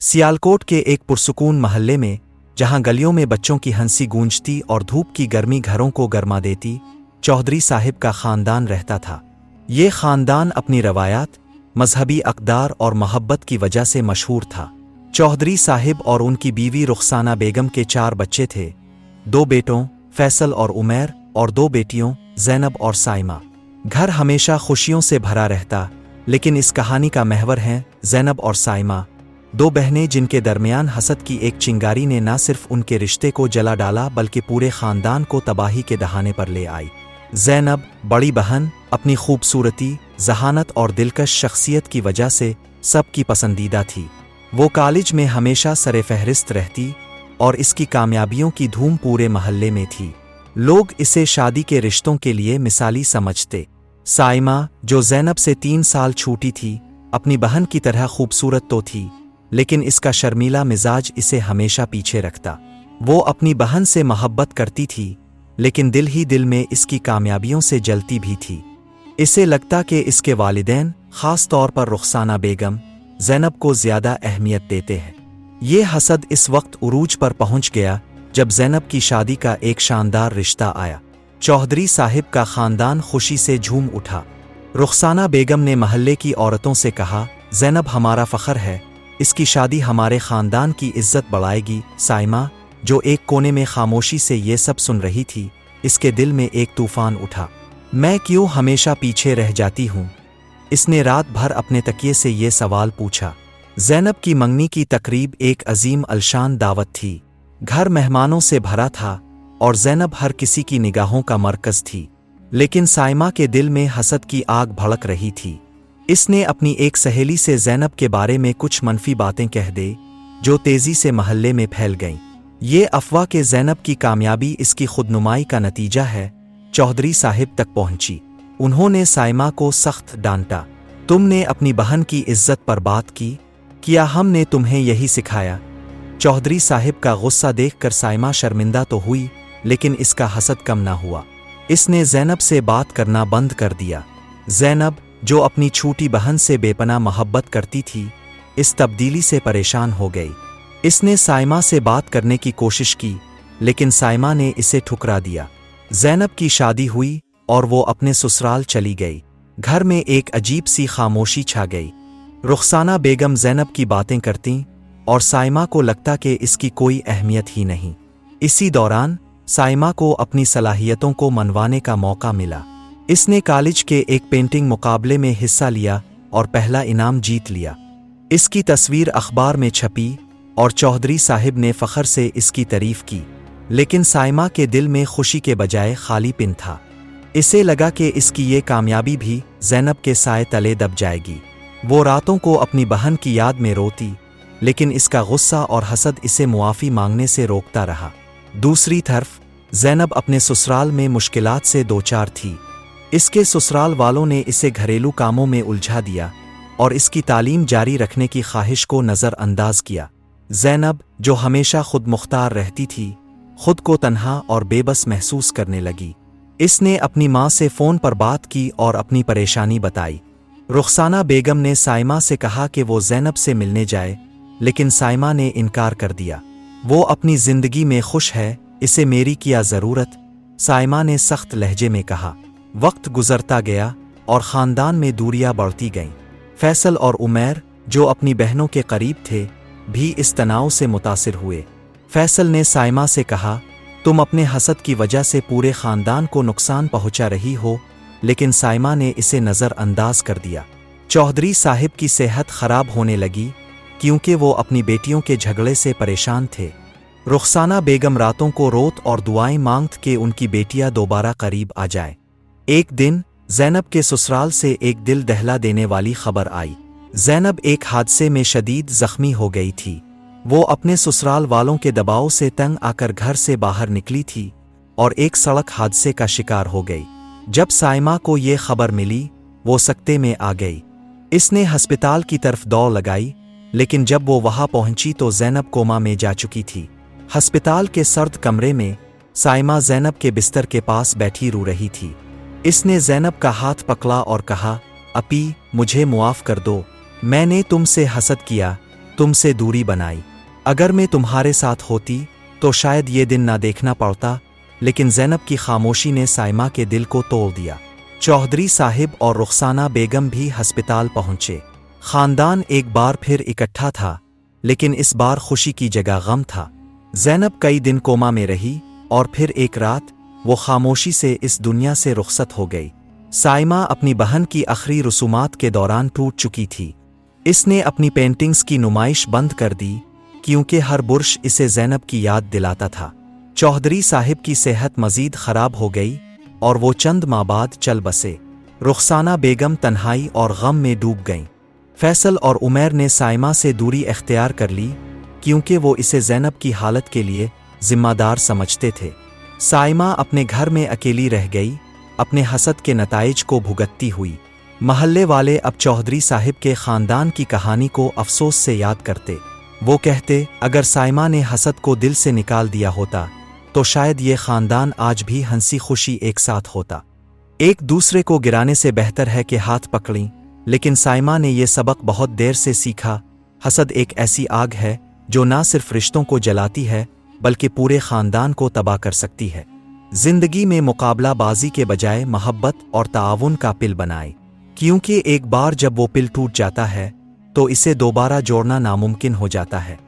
सियालकोट के एक पुरसुकून महल्ले में, जहां गलियों में बच्चों की हंसी गूंजती और धूप की गर्मी घरों को गरमा देती, चौधरी साहिब का खानदान रहता था। ये खानदान अपनी रवायात, मजहबी अक़दार और मोहब्बत की वजह से मशहूर था। चौधरी साहिब और उनकी बीवी रुखसाना बेगम के 4 बच्चे थे, 2 बेटों फैसल और उमैर और 2 बेटियों ज़ैनब और साइमा। घर हमेशा खुशियों से भरा रहता, लेकिन इस कहानी का महवर हैं ज़ैनब और साइमा, 2 बहनें जिनके दरमियान हसद की एक चिंगारी ने न सिर्फ उनके रिश्ते को जला डाला बल्कि पूरे खानदान को तबाही के दहाने पर ले आई। ज़ैनब, बड़ी बहन, अपनी खूबसूरती, जहानत और दिलकश शख्सियत की वजह से सबकी पसंदीदा थी। वो कॉलेज में हमेशा सरे फहरिस्त रहती और इसकी कामयाबियों की धूम पूरे महल्ले में थी। लोग इसे शादी के रिश्तों के लिए मिसाली समझते। साइमा, जो ज़ैनब से 3 साल छोटी थी, अपनी बहन की तरह खूबसूरत तो थी, लेकिन इसका शर्मीला मिजाज इसे हमेशा पीछे रखता। वो अपनी बहन से मोहब्बत करती थी, लेकिन दिल ही दिल में इसकी कामयाबियों से जलती भी थी। इसे लगता कि इसके वालिदैन, ख़ास तौर पर रुखसाना बेगम, ज़ैनब को ज़्यादा अहमियत देते हैं। ये हसद इस वक्त उरूज पर पहुंच गया जब ज़ैनब की शादी का एक शानदार रिश्ता आया। चौधरी साहिब का खानदान खुशी से झूम उठा। रुखसाना बेगम ने महल्ले की औरतों से कहा, ज़ैनब हमारा फ़ख्र है, इसकी शादी हमारे खानदान की इज्जत बढ़ाएगी। साइमा, जो एक कोने में खामोशी से ये सब सुन रही थी, इसके दिल में एक तूफान उठा। मैं क्यों हमेशा पीछे रह जाती हूँ? इसने रात भर अपने तकिए से ये सवाल पूछा। ज़ैनब की मंगनी की तकरीब एक अजीम अलशान दावत थी। घर मेहमानों से भरा था और ज़ैनब हर किसी की निगाहों का मरकज़ थी। लेकिन साइमा के दिल में हसद की आग भड़क रही थी। इसने अपनी एक सहेली से ज़ैनब के बारे में कुछ मनफी बातें कह दे, जो तेज़ी से महल्ले में फैल गईं। ये अफवाह कि ज़ैनब की कामयाबी इसकी खुदनुमाई का नतीजा है, चौधरी साहिब तक पहुंची। उन्होंने साइमा को सख्त डांटा। तुमने अपनी बहन की इज्जत पर बात की, क्या हमने तुम्हें यही सिखाया? चौधरी साहिब का गुस्सा देखकर साइमा शर्मिंदा तो हुई, लेकिन इसका हसद कम ना हुआ। इसने ज़ैनब से बात करना बंद कर दिया। ज़ैनब, जो अपनी छोटी बहन से बेपनाह मोहब्बत करती थी, इस तब्दीली से परेशान हो गई। इसने साइमा से बात करने की कोशिश की, लेकिन साइमा ने इसे ठुकरा दिया। ज़ैनब की शादी हुई और वो अपने ससुराल चली गई। घर में एक अजीब सी खामोशी छा गई। रुखसाना बेगम ज़ैनब की बातें करती और साइमा को लगता कि इसकी कोई अहमियत ही नहीं। इसी दौरान साइमा को अपनी सलाहियतों को मनवाने का मौका मिला। इसने कॉलेज के एक पेंटिंग मुकाबले में हिस्सा लिया और पहला इनाम जीत लिया। इसकी तस्वीर अखबार में छपी और चौधरी साहिब ने फ़ख्र से इसकी तारीफ की, लेकिन साइमा के दिल में खुशी के बजाय खालीपन था। इसे लगा कि इसकी ये कामयाबी भी ज़ैनब के साए तले दब जाएगी। वो रातों को अपनी बहन की याद में रोती, लेकिन इसका गुस्सा और हसद इसे मुआफ़ी मांगने से रोकता रहा। दूसरी तरफ ज़ैनब अपने ससुराल में मुश्किलात से दोचार थी। इसके ससुराल वालों ने इसे घरेलू कामों में उलझा दिया और इसकी तालीम जारी रखने की ख्वाहिश को नज़रअंदाज किया। ज़ैनब, जो हमेशा खुद मुख्तार रहती थी, खुद को तन्हा और बेबस महसूस करने लगी। इसने अपनी माँ से फ़ोन पर बात की और अपनी परेशानी बताई। रुखसाना बेगम ने साइमा से कहा कि वो ज़ैनब से मिलने जाए, लेकिन साइमा ने इनकार कर दिया। वो अपनी ज़िंदगी में खुश है, इसे मेरी क्या ज़रूरत? साइमा ने सख्त लहजे में कहा। वक्त गुजरता गया और ख़ानदान में दूरियां बढ़ती गईं। फैसल और उमैर, जो अपनी बहनों के करीब थे, भी इस तनाव से मुतासिर हुए। फैसल ने साइमा से कहा, तुम अपने हसद की वजह से पूरे ख़ानदान को नुकसान पहुंचा रही हो, लेकिन साइमा ने इसे नज़रअंदाज कर दिया। चौधरी साहिब की सेहत ख़राब होने लगी, क्योंकि वो अपनी बेटियों के झगड़े से परेशान थे। रुखसाना बेगम रातों को रोत और दुआएं मांगत कि उनकी बेटियां दोबारा करीब आ जाए। एक दिन ज़ैनब के ससुराल से एक दिल दहला देने वाली खबर आई। ज़ैनब एक हादसे में शदीद ज़ख्मी हो गई थी। वो अपने ससुराल वालों के दबाव से तंग आकर घर से बाहर निकली थी और एक सड़क हादसे का शिकार हो गई। जब साइमा को ये खबर मिली, वो सकते में आ गई। इसने हस्पताल की तरफ दौड़ लगाई, लेकिन जब वो वहां पहुंची तो ज़ैनब कोमा में जा चुकी थी। हस्पताल के सर्द कमरे में साइमा ज़ैनब के बिस्तर के पास बैठी रो रही थी। इसने ज़ैनब का हाथ पकड़ा और कहा, अपी, मुझे मुआफ़ कर दो, मैंने तुमसे हसद किया, तुमसे दूरी बनाई। अगर मैं तुम्हारे साथ होती तो शायद ये दिन ना देखना पड़ता, लेकिन ज़ैनब की खामोशी ने साइमा के दिल को तोड़ दिया। चौधरी साहिब और रुखसाना बेगम भी हस्पताल पहुंचे। खानदान एक बार फिर इकट्ठा था, लेकिन इस बार खुशी की जगह गम था। ज़ैनब कई दिन कोमा में रही और फिर एक रात वो खामोशी से इस दुनिया से रुखसत हो गई। साइमा अपनी बहन की आखिरी रसूमात के दौरान टूट चुकी थी। इसने अपनी पेंटिंग्स की नुमाइश बंद कर दी, क्योंकि हर बुर्श इसे ज़ैनब की याद दिलाता था। चौधरी साहिब की सेहत मज़ीद ख़राब हो गई और वो चंद माह बाद चल बसे। रुखसाना बेगम तन्हाई और गम में डूब गईं। फैसल और उमैर ने साइमा से दूरी इख्तियार कर ली, क्योंकि वो इसे ज़ैनब की हालत के लिए ज़िम्मेदार समझते थे। साइमा अपने घर में अकेली रह गई, अपने हसद के नताइज को भुगतती हुई। महल्ले वाले अब चौधरी साहिब के ख़ानदान की कहानी को अफसोस से याद करते। वो कहते, अगर साइमा ने हसद को दिल से निकाल दिया होता तो शायद ये ख़ानदान आज भी हंसी खुशी एक साथ होता। एक दूसरे को गिराने से बेहतर है कि हाथ पकड़ें, लेकिन साइमा ने यह सबक बहुत देर से सीखा। हसद एक ऐसी आग है जो ना सिर्फ रिश्तों को जलाती है बल्कि पूरे ख़ानदान को तबाह कर सकती है। जिंदगी में मुकाबलाबाजी के बजाय मोहब्बत और ताआवुन का पिल बनाए, क्योंकि एक बार जब वो पिल टूट जाता है तो इसे दोबारा जोड़ना नामुमकिन हो जाता है।